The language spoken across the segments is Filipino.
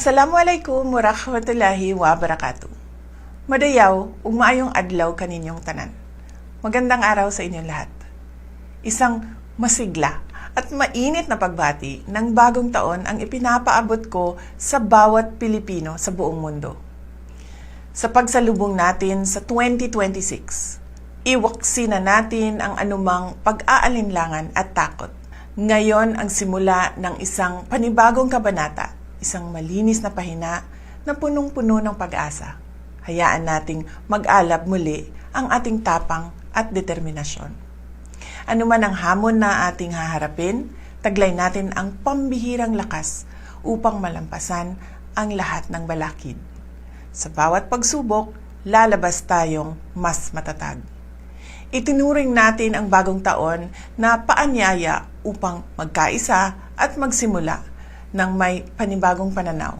Assalamualaikum warahmatullahi wabarakatuh. Madayaw, ug maayong adlaw kaninyong tanan. Magandang araw sa inyong lahat. Isang masigla at mainit na pagbati ng bagong taon ang ipinapaabot ko sa bawat Pilipino sa buong mundo. Sa pagsalubong natin sa 2026, iwaksi na natin ang anumang pag-aalinlangan at takot. Ngayon ang simula ng isang panibagong kabanata, isang malinis na pahina na punong-puno ng pag-asa. Hayaan nating mag-alab muli ang ating tapang at determinasyon. Ano man ang hamon na ating haharapin, taglay natin ang pambihirang lakas upang malampasan ang lahat ng balakid. Sa bawat pagsubok, lalabas tayong mas matatag. Itinuring natin ang bagong taon na paanyaya upang magkaisa at magsimula ng may panibagong pananaw.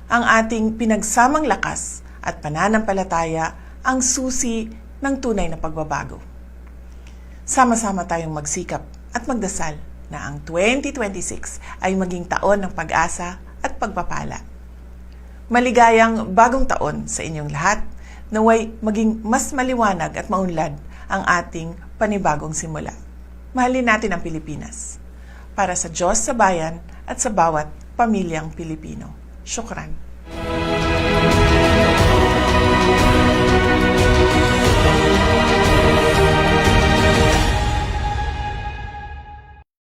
Ang ating pinagsamang lakas at pananampalataya ang susi ng tunay na pagbabago. Sama-sama tayong magsikap at magdasal na ang 2026 ay maging taon ng pag-asa at pagpapala. Maligayang bagong taon sa inyong lahat, naway maging mas maliwanag at maunlad ang ating panibagong simula. Mahalin natin ang Pilipinas. Para sa Diyos, sa bayan, at sa bawat pamilyang Pilipino. Syukran.